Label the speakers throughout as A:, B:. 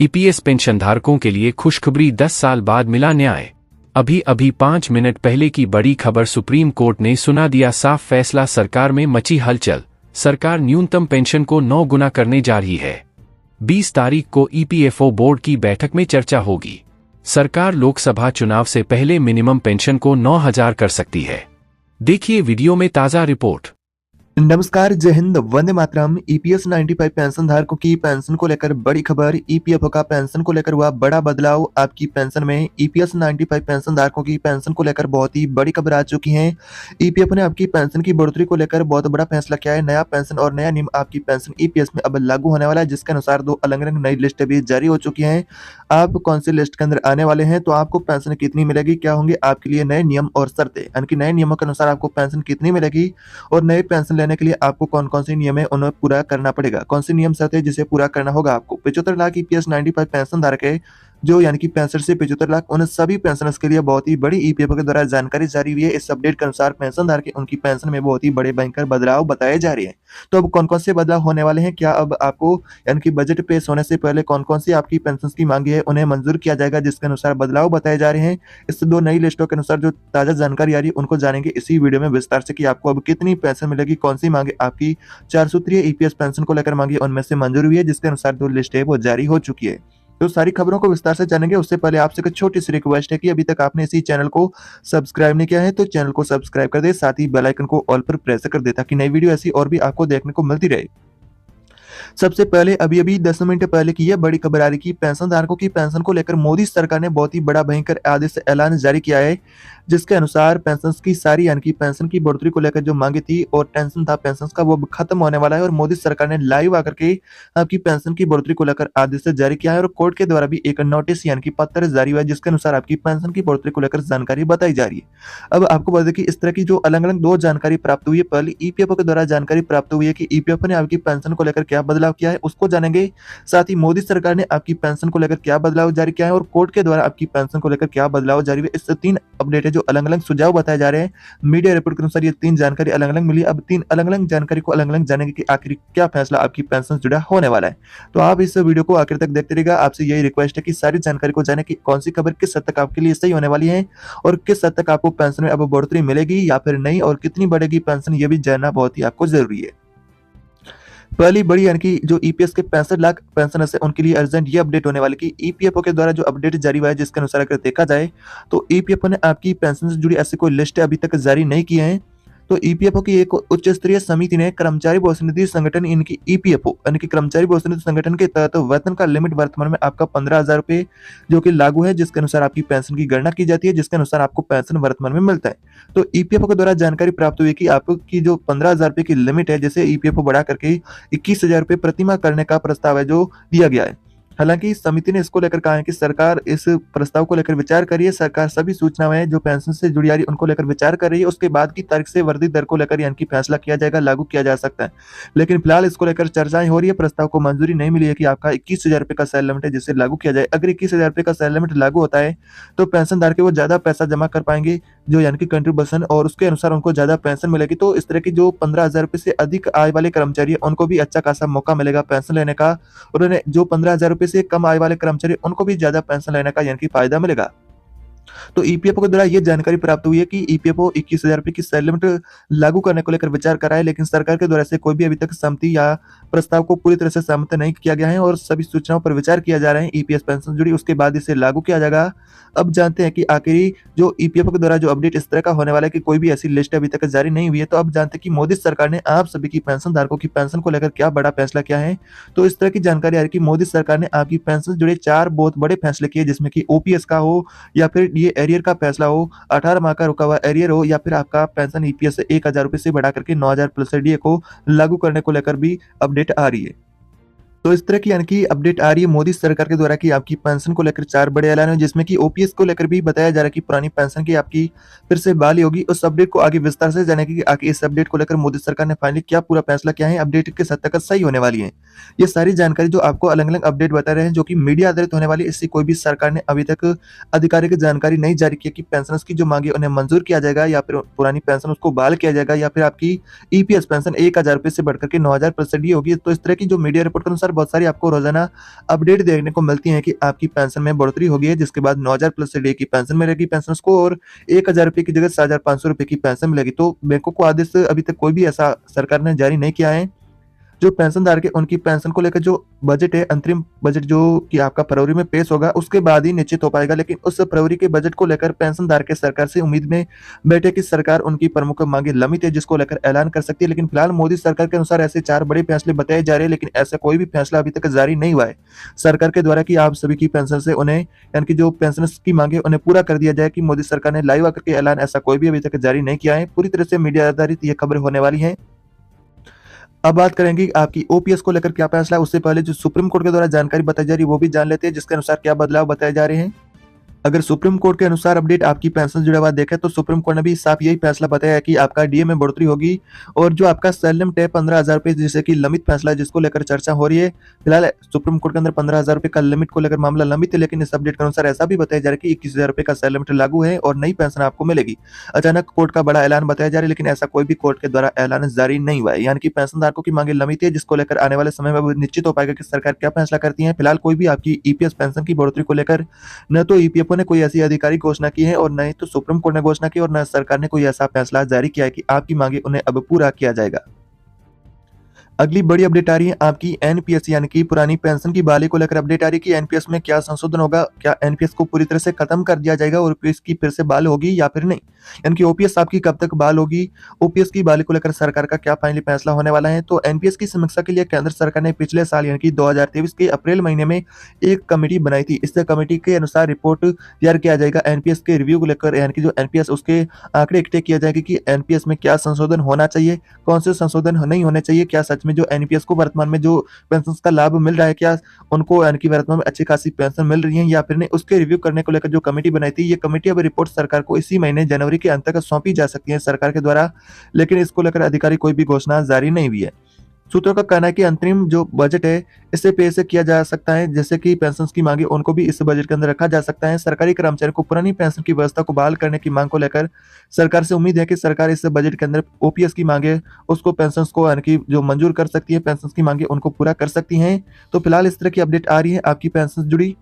A: EPS पेंशनधारकों के लिए खुशखबरी, 10 साल बाद मिला न्याय। अभी अभी 5 मिनट पहले की बड़ी खबर, सुप्रीम कोर्ट ने सुना दिया साफ फैसला, सरकार में मची हलचल। सरकार न्यूनतम पेंशन को 9 गुना करने जा रही है। 20 तारीख को ईपीएफओ बोर्ड की बैठक में चर्चा होगी। सरकार लोकसभा चुनाव से पहले मिनिमम पेंशन को 9,000 कर सकती है। देखिए वीडियो में ताज़ा रिपोर्ट।
B: नमस्कार, जय हिंद, वंदे मातरम। ईपीएस 95 पेंशन धारकों की पेंशन को लेकर बड़ी खबर। ईपीएफओ का पेंशन को लेकर हुआ बड़ा बदलाव। आपकी पेंशन में ईपीएस 95 पेंशन धारकों की पेंशन को लेकर बहुत ही बड़ी खबर आ चुकी है। ईपीएफओ ने आपकी पेंशन की बढ़ोतरी को लेकर बहुत बड़ा फैसला किया है। नया पेंशन और नया नियम आपकी पेंशन ईपीएस में अब लागू होने वाला है, जिसके अनुसार 2 अलग अलग नई लिस्टें भी जारी हो चुकी हैं। आप कौन सी लिस्ट के अंदर आने वाले हैं, तो आपको पेंशन कितनी मिलेगी, क्या होंगे आपके लिए नए नियम और शर्तें, यानी कि नए नियमों के अनुसार आपको पेंशन कितनी मिलेगी और नए पेंशन लेने के लिए आपको कौन-कौन से नियम है उन्हें पूरा करना पड़ेगा। कौन से नियम शर्त है जिसे पूरा करना होगा आपको। 75 लाख ईपीएस 95 पेंशन धारक है, जो यानी कि 65 से 75 लाख, उन सभी पेंशनर्स के लिए बहुत ही बड़ी ईपीएफओ के द्वारा जानकारी जारी हुई है। इस अपडेट के अनुसार पेंशन धारक उनकी पेंशन में बहुत ही बड़े भयंकर बदलाव बताए जा रहे हैं। तो अब कौन-कौन से बदलाव होने वाले हैं, क्या अब आपको यानी कि बजट पेश होने से पहले कौन-कौन सी आपकी पेंशन की मांगी है उन्हें मंजूर किया जाएगा, जिसके अनुसार बदलाव बताए जा रहे हैं। इस 2 नई लिस्टों के अनुसार जो ताजा जानकारी आ रही है उनको जानेंगे इसी वीडियो में विस्तार से कि आपको अब कितनी पेंशन मिलेगी, कौन सी मांगे आपकी 4 सूत्रीय ईपीएस पेंशन को लेकर मांगी उनमें से मंजूर हुई है, जिसके अनुसार 2 लिस्ट है वो जारी हो चुकी है। तो सारी खबरों को विस्तार से जानेंगे। उससे पहले आपसे एक छोटी सी रिक्वेस्ट है कि अभी तक आपने इसी चैनल को सब्सक्राइब नहीं किया है तो चैनल को सब्सक्राइब कर दे, साथ ही बेल आइकन को ऑल पर प्रेस कर दे ताकि नई वीडियो ऐसी और भी आपको देखने को मिलती रहे। सबसे पहले अभी 10 मिनट पहले की यह बड़ी खबर आ रही कि पेंशन धारकों की पेंशन को लेकर मोदी सरकार ने बहुत ही बड़ा भयंकर आदेश ऐलान जारी किया है, जिसके अनुसार पेंशन की सारी यानी कि पेंशन की बढ़ोतरी को लेकर जो मांगी थी और टेंशन था पेंशन का, वो खत्म होने वाला है और मोदी सरकार ने लाइव आकर के आपकी पेंशन की बढ़ोतरी को लेकर आदेश जारी किया है और कोर्ट के द्वारा भी एक नोटिस यानी कि पत्र जारी हुआ है, जिसके अनुसार आपकी पेंशन की बढ़ोतरी को लेकर जानकारी बताई जा रही है। अब आपको बता दें कि इस तरह की जो अलग अलग 2 जानकारी प्राप्त हुई है। पहले ईपीएफओ के द्वारा जानकारी प्राप्त हुई है कि ईपीएफओ ने आपकी पेंशन को लेकर क्या बदलाव किया है, उसको जानेंगे। साथ ही मोदी सरकार ने आपकी पेंशन को लेकर क्या बदलाव जारी किया है और कोर्ट के द्वारा आपकी पेंशन को लेकर क्या बदलाव जारी हुए। इससे 3 अपडेट है जो अलग अलग सुझाव बताए जा रहे हैं। मीडिया रिपोर्ट के अनुसार ये 3 जानकारी अलग अलग मिली। अब 3 अलग अलग जानकारी को अलग अलग जानेंगे कि आखिर क्या फैसला आपकी पेंशन से जुड़ा होने वाला है। तो आप इस वीडियो को आखिर तक देखते रहिएगा। आपसे यही रिक्वेस्ट है कि सारी जानकारी को जाने की कौन सी खबर किस हद तक आपके लिए सही होने वाली है और किस हद तक आपको पेंशन में अब बढ़ोतरी मिलेगी या फिर नहीं, और कितनी बढ़ेगी पेंशन, ये भी जानना बहुत ही आपको जरूरी है। पहली बड़ी यानी कि जो ईपीएस के 65 लाख पेंशनर्स है उनके लिए अर्जेंट ये अपडेट होने वाली कि ईपीएफओ के द्वारा जो अपडेट जारी हुआ है, जिसके अनुसार अगर देखा जाए तो ईपीएफओ ने आपकी पेंशन से जुड़ी ऐसी कोई लिस्ट अभी तक जारी नहीं की है। तो ईपीएफओ की एक उच्च स्तरीय समिति ने कर्मचारी भविष्य निधि संगठन इनकी ईपीएफओ यानी कि कर्मचारी भविष्य निधि संगठन के तहत वेतन का लिमिट वर्तमान में आपका 15,000 रुपए जो कि लागू है, जिसके अनुसार आपकी पेंशन की गणना की जाती है, जिसके अनुसार आपको पेंशन वर्तमान में मिलता है। तो ईपीएफओ के द्वारा जानकारी प्राप्त हुई कि आपकी जो 15,000 रुपए की लिमिट है, जैसे ईपीएफओ बढ़ा करके 21,000 रुपए प्रतिमाह करने का प्रस्ताव है जो दिया गया है। हालांकि समिति ने इसको लेकर कहा है कि सरकार इस प्रस्ताव को लेकर विचार कर रही है। सरकार सभी सूचनाएं जो पेंशन से जुड़ी आ रही है उनको लेकर विचार कर रही है। उसके बाद की तारीख से वर्धित दर को लेकर यानी कि फैसला किया जाएगा, लागू किया जा सकता है। लेकिन फिलहाल इसको लेकर चर्चाएं हो रही है। प्रस्ताव को मंजूरी नहीं मिली है कि आपका 21,000 रुपए का सेल लिमिट है जिसे लागू किया जाए। अगर 21,000 रुपए का सेल लिमिट लागू होता है तो पेंशन धारक वो ज्यादा पैसा जमा कर पाएंगे, जो यानी कि कंट्रीब्यूशन, और उसके अनुसार उनको ज्यादा पेंशन मिलेगी। तो इस तरह की जो 15,000 रुपए से अधिक आय वाले कर्मचारी है उनको भी अच्छा खासा मौका मिलेगा पेंशन लेने का, और उन्हें जो 15,000 रुपए से कम आय वाले कर्मचारी उनको भी ज्यादा पेंशन लेने का यानी कि फायदा मिलेगा। तो ईपीएफओ के द्वारा ये जानकारी प्राप्त हुई है कि ईपीएफओ 21,000 रुपए की सेल लिमिट लागू करने को लेकर विचार कर रहा है, लेकिन सरकार के द्वारा से कोई भी अभी तक सहमति या प्रस्ताव को पूरी तरह से सहमत नहीं किया गया है और सभी सूचनाओं पर विचार किया जा रहा है। ईपीएस पेंशन जुड़ी, उसके बाद इसे लागू किया जाएगा। अब जानते हैं कि आखिरी जो ईपीएफओ के द्वारा जो अपडेट इस तरह का होने वाला है कि कोई भी ऐसी लिस्ट अभी तक जारी नहीं हुई है। तो अब जानते हैं कि मोदी सरकार ने आप सभी की पेंशन धारकों की पेंशन को लेकर क्या बड़ा फैसला किया है। तो इस तरह की जानकारी आ रही है कि मोदी सरकार ने आपकी पेंशन से जुड़े 4 बहुत बड़े फैसले किए, जिसमें कि ओपीएस का हो या फिर ये एरियर का फैसला हो, 18 माह का रुका हुआ एरियर हो, या फिर आपका पेंशन ईपीएस से 1,000 रुपए से बढ़ा करके 9,000 प्लस डीए को लागू करने को लेकर भी अपडेट आ रही है। तो इस तरह की यानी कि अपडेट आ रही है मोदी सरकार के द्वारा कि आपकी पेंशन को लेकर 4 बड़े ऐलान है, जिसमें कि ओपीएस को लेकर भी बताया जा रहा है कि पुरानी पेंशन की आपकी फिर से बहाली होगी। उस अपडेट को आगे विस्तार से जाने की आगे इस अपडेट को लेकर मोदी सरकार ने फाइनली क्या पूरा फैसला किया है, अपडेट किस हद तक सही होने वाली है। ये सारी जानकारी जो आपको अलग अलग अपडेट बता रहे हैं जो कि मीडिया आधारित होने वाली, इससे कोई भी सरकार ने अभी तक आधिकारिक जानकारी नहीं जारी की कि पेंशनर्स की जो मांगे उन्हें मंजूर किया जाएगा या फिर पुरानी पेंशन उसको बहाल किया जाएगा या फिर आपकी ईपीएस पेंशन 1,000 रुपए से बढ़कर के 9,000 प्रतिशत होगी। तो इस तरह की जो मीडिया रिपोर्ट के अनुसार बहुत सारी आपको रोजाना अपडेट देखने को मिलती है कि आपकी पेंशन में बढ़ोतरी हो गई है, जिसके बाद 9,000 प्लस से डे की पेंशन मिलेगी पेंशनर्स को और 1,000 रुपए की जगह 7,500 रुपए की पेंशन मिलेगी। तो बैंकों को आदेश अभी तक कोई भी ऐसा सरकार ने जारी नहीं किया है। जो पेंशनधारक है उनकी पेंशन को लेकर जो बजट है, अंतरिम बजट जो कि आपका फरवरी में पेश होगा, उसके बाद ही निश्चित हो पाएगा। लेकिन उस फरवरी के बजट को लेकर पेंशनधारक सरकार से उम्मीद में बैठे कि सरकार उनकी प्रमुख मांगे लंबित है, जिसको लेकर ऐलान कर सकती है। लेकिन फिलहाल मोदी सरकार के अनुसार ऐसे 4 बड़े फैसले बताए जा रहे हैं, लेकिन ऐसा कोई भी फैसला अभी तक जारी नहीं हुआ है सरकार के द्वारा कि आप सभी की पेंशन से उन्हें, यानी कि जो पेंशनर्स की मांगे उन्हें पूरा कर दिया जाए, कि मोदी सरकार ने लाइव आकर के ऐलान ऐसा कोई भी अभी तक जारी नहीं किया है। पूरी तरह से मीडिया आधारित ये खबर होने वाली है। अब बात करेंगे आपकी ओपीएस को लेकर क्या फैसला है। उससे पहले जो सुप्रीम कोर्ट के द्वारा जानकारी बताई जा रही है वो भी जान लेते हैं, जिसके अनुसार क्या बदलाव बताए जा रहे हैं। अगर सुप्रीम कोर्ट के अनुसार अपडेट आपकी पेंशन से जुड़ा हुआ देखें तो सुप्रीम कोर्ट ने भी साफ यही फैसला बताया है कि आपका डीए में बढ़ोतरी होगी और जो आपका सेल लिमिट है 15,000 रुपए, जिसे कि लंबित फैसला है, जिसको लेकर चर्चा हो रही है। फिलहाल सुप्रीम कोर्ट के अंदर 15,000 रुपए का लिमिट को लेकर मामला लंबित है, लेकिन इस अपडेट के अनुसार ऐसा भी बताया जा रहा है कि 21,000 रुपए का सेल लिमिट लागू है और नई पेंशन आपको मिलेगी। अचानक कोर्ट का बड़ा ऐलान बताया जा रहा है, लेकिन ऐसा कोई भी कोर्ट के द्वारा ऐलान जारी नहीं हुआ है, यानी कि पेंशन धारकों की मांगे लंबित है, जिसको लेकर आने वाले समय में निश्चित हो पाएगा कि सरकार क्या फैसला करती है। फिलहाल कोई भी आपकी ईपीएस पेंशन की बढ़ोतरी को लेकर न तो ईपीएफओ ने कोई ऐसी आधिकारिक घोषणा की है और न ही तो सुप्रीम कोर्ट ने घोषणा की और न सरकार ने कोई ऐसा फैसला जारी किया है कि आपकी मांगे उन्हें अब पूरा किया जाएगा। अगली बड़ी अपडेट आ रही है आपकी एनपीएस यानी कि पुरानी पेंशन की बहाली को लेकर अपडेट आ रही है कि एनपीएस में क्या संशोधन होगा, क्या एनपीएस को पूरी तरह से खत्म कर दिया जाएगा और ओपीएस की फिर से बहाल होगी या फिर नहीं, यानी कि ओपीएस आपकी कब तक बहाल होगी, ओपीएस की बहाली को लेकर सरकार का क्या फाइनली फैसला होने वाला है। तो एनपीएस की समीक्षा के लिए केंद्र सरकार ने पिछले साल यानी कि 2023 के अप्रैल महीने में एक कमेटी बनाई थी। इस कमेटी के अनुसार रिपोर्ट तैयार किया जाएगा एनपीएस के रिव्यू को लेकर, यानी कि जो एनपीएस उसके आंकड़े इकट्ठे किए जाएंगे कि एनपीएस में क्या संशोधन होना चाहिए, कौन से संशोधन नहीं होने चाहिए, क्या सच में जो एनपीएस को वर्तमान में जो पेंशन का लाभ मिल रहा है, क्या उनको यानी कि वर्तमान में अच्छी खासी पेंशन मिल रही है या फिर नहीं, उसके रिव्यू करने को लेकर जो कमेटी बनाई थी, ये कमेटी अब रिपोर्ट सरकार को इसी महीने जनवरी के अंत तक सौंपी जा सकती है सरकार के द्वारा। लेकिन इसको लेकर अधिकारी कोई भी घोषणा जारी नहीं हुई है। सूत्रों का कहना है कि अंतरिम जो बजट है इसे पेश किया जा सकता है, जैसे कि पेंशन की मांगे उनको भी इस बजट के अंदर रखा जा सकता है। सरकारी कर्मचारियों को पुरानी पेंशन की व्यवस्था को बहाल करने की मांग को लेकर सरकार से उम्मीद है कि सरकार इस बजट के अंदर ओपीएस की मांगे उसको पेंशन को यानी कि जो मंजूर कर सकती है, पेंशन की मांगे उनको पूरा कर सकती हैं। तो फिलहाल इस तरह की अपडेट आ रही है आपकी पेंशन से जुड़ी।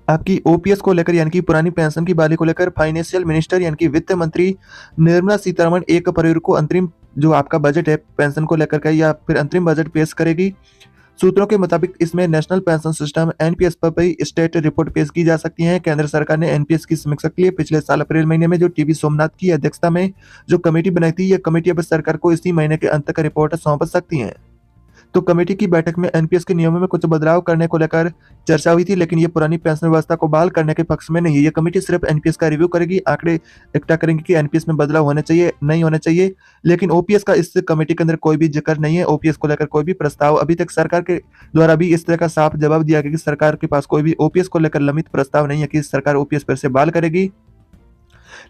B: आपकी ओपीएस को लेकर यानी कि पुरानी पेंशन की बहाली को लेकर फाइनेंशियल मिनिस्टर यानी कि वित्त मंत्री निर्मला सीतारमण 1 फरवरी को अंतरिम जो आपका बजट है पेंशन को लेकर का या फिर अंतरिम बजट पेश करेगी। सूत्रों के मुताबिक इसमें नेशनल पेंशन सिस्टम एनपीएस पर भी स्टेट रिपोर्ट पेश की जा सकती है। केंद्र सरकार ने एनपीएस की समीक्षा के लिए पिछले साल अप्रैल महीने में जो टीवी सोमनाथ की अध्यक्षता में जो कमेटी बनाई थी, यह कमेटी अब सरकार को इसी महीने के अंत तक रिपोर्ट सौंप सकती है। तो कमेटी की बैठक में एनपीएस के नियमों में कुछ बदलाव करने को लेकर चर्चा हुई थी, लेकिन ये पुरानी पेंशन व्यवस्था को बहाल करने के पक्ष में नहीं है। ये कमेटी सिर्फ एनपीएस का रिव्यू करेगी, आंकड़े इकट्ठा करेंगे कि एनपीएस में बदलाव होने चाहिए नहीं होने चाहिए, लेकिन ओपीएस का इस कमेटी के अंदर कोई भी जिक्र नहीं है। ओपीएस को लेकर कोई भी प्रस्ताव अभी तक सरकार के द्वारा भी इस तरह का साफ जवाब दिया गया कि सरकार के पास कोई भी ओपीएस को लेकर लंबित प्रस्ताव नहीं है कि सरकार ओपीएस फिर से बहाल करेगी।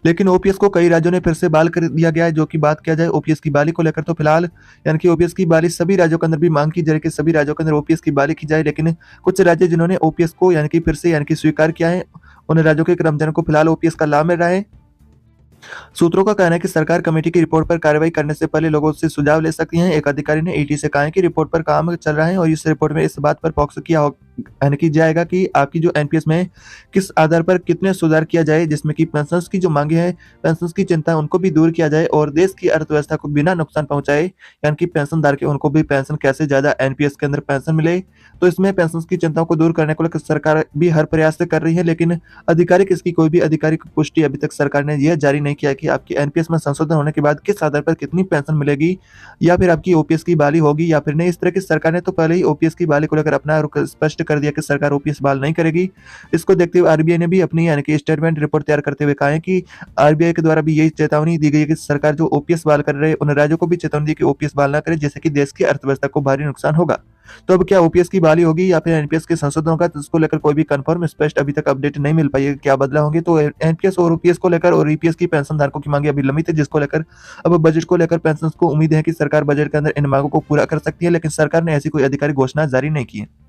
B: लेकिन ओपीएस को कई राज्यों ने फिर से बहाल कर दिया गया है। जो कि बात किया जाए ओपीएस की बहाली को लेकर तो फिलहाल यानी कि ओपीएस की बहाली सभी राज्यों के अंदर भी मांग की जा रही है कि सभी राज्यों के अंदर ओपीएस की बहाली की जाए, लेकिन कुछ राज्य जिन्होंने ओपीएस को यानी कि फिर से यानी कि स्वीकार किया है, उन राज्यों के कर्मचारियों को फिलहाल ओपीएस का लाभ मिल रहा है। सूत्रों का कहना है कि सरकार कमेटी की रिपोर्ट पर कार्रवाई करने से पहले लोगों से सुझाव ले सकती है। एक अधिकारी ने ईटी से कहा है कि रिपोर्ट पर काम चल रहा है और इस रिपोर्ट में इस बात पर फोकस किया यानी कि जाएगा कि आपकी जो एनपीएस में किस आधार पर कितने सुधार किया जाए, जिसमें कि पेंशन की जो मांगे हैं, पेंशन की चिंता है उनको भी दूर किया जाए और देश की अर्थव्यवस्था को बिना नुकसान पहुंचाए, यानी कि पेंशनधारक के उनको भी पेंशन कैसे ज्यादा एनपीएस के अंदर पेंशन मिले। तो इसमें पेंशन की चिंताओं को दूर करने को लेकर सरकार भी हर प्रयास से कर रही है, लेकिन आधिकारिक इसकी कोई भी आधिकारिक पुष्टि अभी तक सरकार ने यह जारी नहीं किया कि आपकी एनपीएस में संशोधन होने के बाद किस आधार पर कितनी पेंशन मिलेगी या फिर आपकी ओपीएस की बहाली होगी या फिर नहीं। इस तरह की सरकार ने तो पहले ही ओपीएस की बहाली को लेकर अपना रुख स्पष्ट कर दिया कि सरकार ओपीएस बहाल नहीं करेगी। इसको देखते हुए आरबीआई ने भी अपनी यानी कि स्टेटमेंट रिपोर्ट तैयार करते हुए कहा है कि आरबीआई के द्वारा भी यही चेतावनी दी गई है कि सरकार जो ओपीएस बहाल कर रहे हैं उन राज्यों को भी चेतावनी दी कि ओपीएस बहाल न करे, जिससे कि देश की अर्थव्यवस्था को भारी नुकसान होगा। तो अब क्या ओपीएस की बहाली होगी या फिर एनपीएस के संशोधन होगा, तो इसको लेकर कोई भी कंफर्म स्पष्ट अभी तक अपडेट नहीं मिल पाई है क्या बदलाव होंगे। तो एनपीएस और ओपीएस को लेकर और ईपीएस की पेंशन धारकों की मांगे अभी लंबित है, जिसको लेकर अब बजट को लेकर पेंशन को उम्मीद है कि सरकार बजट के अंदर इन मांगों को पूरा कर सकती है, लेकिन सरकार ने ऐसी कोई आधिकारिक घोषणा जारी नहीं की है।